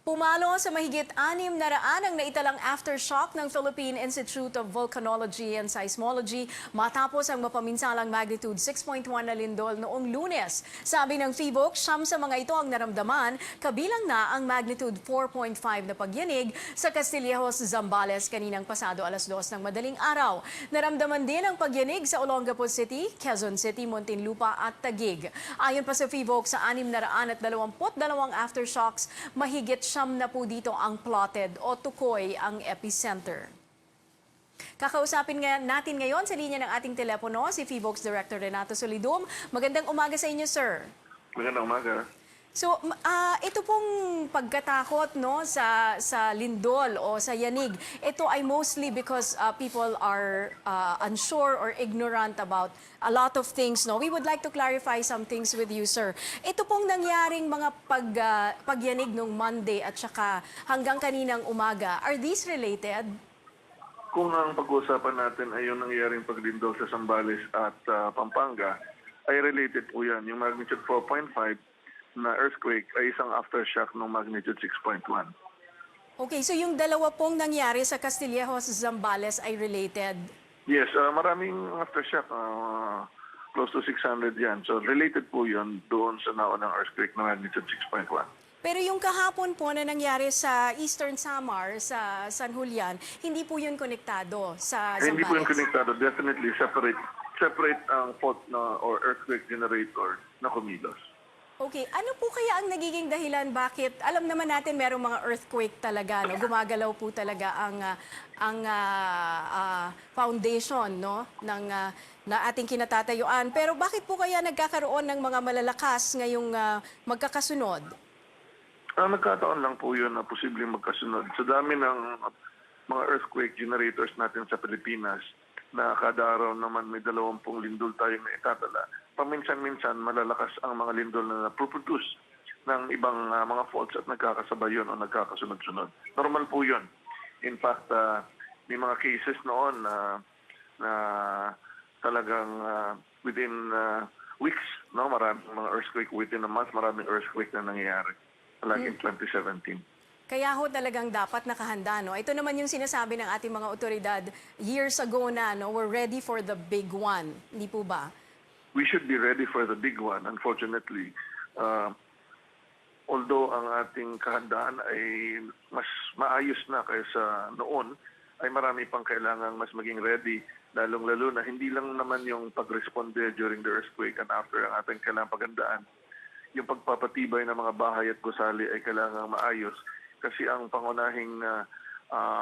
Pumalo sa mahigit 600 ang naitalang aftershock ng Philippine Institute of Volcanology and Seismology matapos ang mapaminsalang magnitude 6.1 na lindol noong Lunes. Sabi ng PHIVOLC, siyam sa mga ito ang naramdaman, kabilang na ang magnitude 4.5 na pagyanig sa Castillejos, Zambales kaninang pasado alas 2 ng madaling araw. Naramdaman din ang pagyanig sa Olongapo City, Quezon City, Muntinlupa at Taguig. Ayon pa sa PHIVOLC, sa 622 aftershocks, mahigit siyam na po dito ang plotted o tukoy ang epicenter. Kakausapin nga natin ngayon sa linya ng ating telepono si PHIVOLC's Director Renato Solidum. Magandang umaga sa inyo, sir. Magandang umaga. So, ito pong pagkatakot no sa lindol o sa yanig, ito ay mostly because people are unsure or ignorant about a lot of things. No, we would like to clarify some things with you, sir. Ito pong nangyaring mga pagyanig nung Monday at saka hanggang kaninang umaga, are these related? Kung ang pag-uusapan natin ay yung nangyaring paglindol sa Zambales at Pampanga, ay related po yan. Yung magnitude 4.5 na earthquake ay isang aftershock ng magnitude 6.1. Okay, so yung dalawa pong nangyari sa Castillejos, Zambales ay related? Yes, maraming aftershock. Close to 600 yan. So related po yun doon sa naunang earthquake na magnitude 6.1. Pero yung kahapon po na nangyari sa Eastern Samar, sa San Julian, hindi po yun konektado sa Zambales? Hindi po yun konektado. Definitely separate ang fault na or earthquake generator na kumilos. Okay, ano po kaya ang nagiging dahilan bakit alam naman natin merong mga earthquake talaga, no? Gumagalaw po talaga ang foundation, no, ng na ating kinatatayuan. Pero bakit po kaya nagkakaroon ng mga malalakas ngayong magkakasunod? Nagkataon lang po yun na posibleng magkasunod. Sa dami ng mga earthquake generators natin sa Pilipinas na kada araw naman may 20 lindol tayong naitatala, paminsan-minsan malalakas ang mga lindol na produce ng ibang mga faults at nagkakasabay yun o nagkakasunod-sunod. Normal po yun. In fact, may mga cases noon na talagang within weeks, no, maraming mga earthquake within a month, maraming earthquake na nangyayari. Palagi in 2017. Kaya ho talagang dapat nakahanda, no? Ito naman yung sinasabi ng ating mga otoridad years ago na, no, we're ready for the big one. Hindi po ba? We should be ready for the big one. Unfortunately, although ang ating kahandaan ay mas maayos na kaysa noon, ay marami pang kailangang mas maging ready, lalong-lalo na hindi lang naman yung pag-responde during the earthquake and after ang ating kailangang paghandaan. Yung pagpapatibay ng mga bahay at gusali ay kailangang maayos kasi ang pangunahing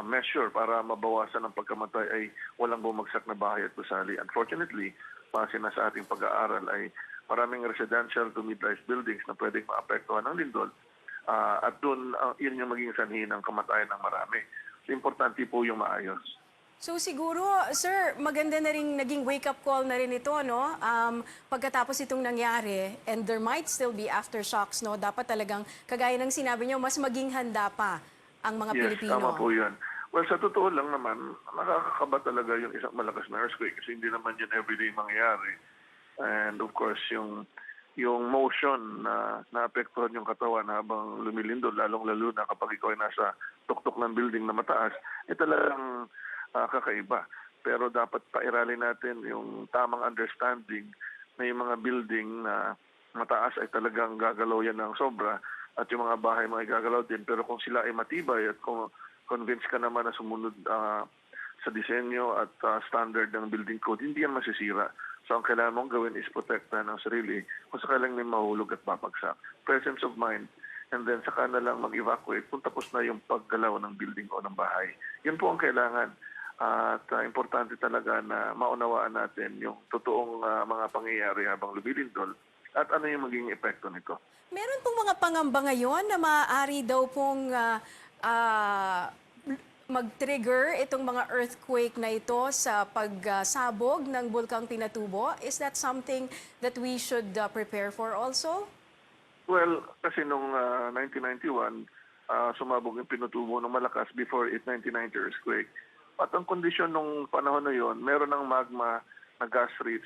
measure para mabawasan ang pagkamatay ay walang bumagsak na bahay at gusali. Unfortunately, base na sa ating pag-aaral ay maraming residential to mid-rise buildings na pwedeng maapektuhan ng lindol at doon yun yung maging sanhi ng kamatayan ng marami. So, importante po yung maayos. So siguro, sir, maganda na rin naging wake-up call na rin ito, no? Pagkatapos itong nangyari, and there might still be aftershocks, no? Dapat talagang, kagaya ng sinabi nyo, mas maging handa pa ang mga Pilipino. Yes, tama po yan. Well, sa totoo lang naman, nakakakaba talaga yung isang malakas na earthquake kasi hindi naman yun everyday mangyayari. And of course, yung motion na naapektuhan yung katawan habang lumilindol, lalong-lalo na kapag ikaw ay nasa tuktok ng building na mataas, talagang kakaiba. Pero dapat pairalin natin yung tamang understanding na yung mga building na mataas ay talagang gagalaw yan ng sobra at yung mga bahay mga gagalaw din. Pero kung sila ay matibay at kung convince ka naman na sumunod sa disenyo at standard ng building code, hindi yan masisira. So ang kailangan mong gawin is protektahan ng sarili kung sakalang may mahulog at babagsak. Presence of mind, and then saka na lang mag-evacuate kung tapos na yung paggalaw ng building o ng bahay. Yun po ang kailangan. At importante talaga na maunawaan natin yung totoong mga pangyayari habang lumilindol at ano yung magiging epekto nito. Meron pong mga pangamba ngayon na maaari daw pong mag-trigger itong mga earthquake na ito sa pagsabog ng Bulkang Pinatubo. Is that something that we should prepare for also? Well, kasi nung 1991, sumabog yung Pinatubo ng malakas before 1990 earthquake. At ang kondisyon nung panahon na yon, meron ng magma na gas rich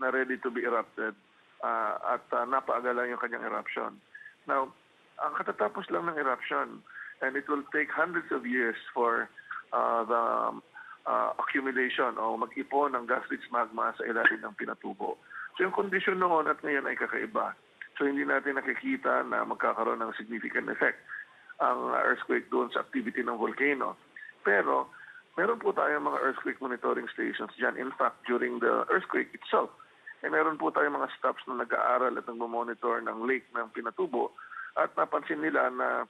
na ready to be erupted at napaaga lang yung kanyang eruption. Now, ang katatapos lang ng eruption, and it will take hundreds of years for the accumulation o mag-ipon ng gas-rich magma sa ilalim ng Pinatubo. So yung kondisyon noon at ngayon ay kakaiba. So hindi natin nakikita na magkakaroon ng significant effect ang earthquake doon sa activity ng volcano. Pero meron po tayong mga earthquake monitoring stations dyan. In fact, during the earthquake itself, meron po tayong mga staffs na nag-aaral at nag-monitor ng lake ng Pinatubo at napansin nila na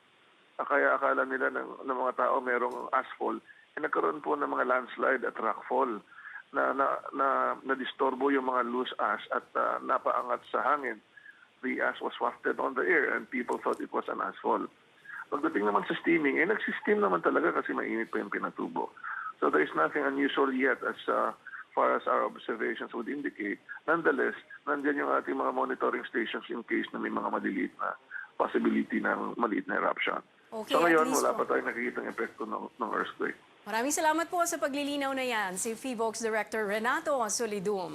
kaya akala nila ng mga tao merong ashfall, nagkaroon po ng mga landslide at rockfall na disturbo yung mga loose ash at napaangat sa hangin. The ash was wafted on the air and people thought it was an ashfall. Pagdating naman sa steaming, nag-steam naman talaga kasi mainit pa yung Pinatubo. So there is nothing unusual yet as far as our observations would indicate. Nonetheless, nandiyan yung ating mga monitoring stations in case na may mga maliliit na possibility ng maliit na eruption. Okay, So at ngayon, least wala po. pa tayong nakikita ng epekto ng earthquake. Maraming salamat po sa paglilinaw na yan, si PHIVOLCS Director Renato Solidum.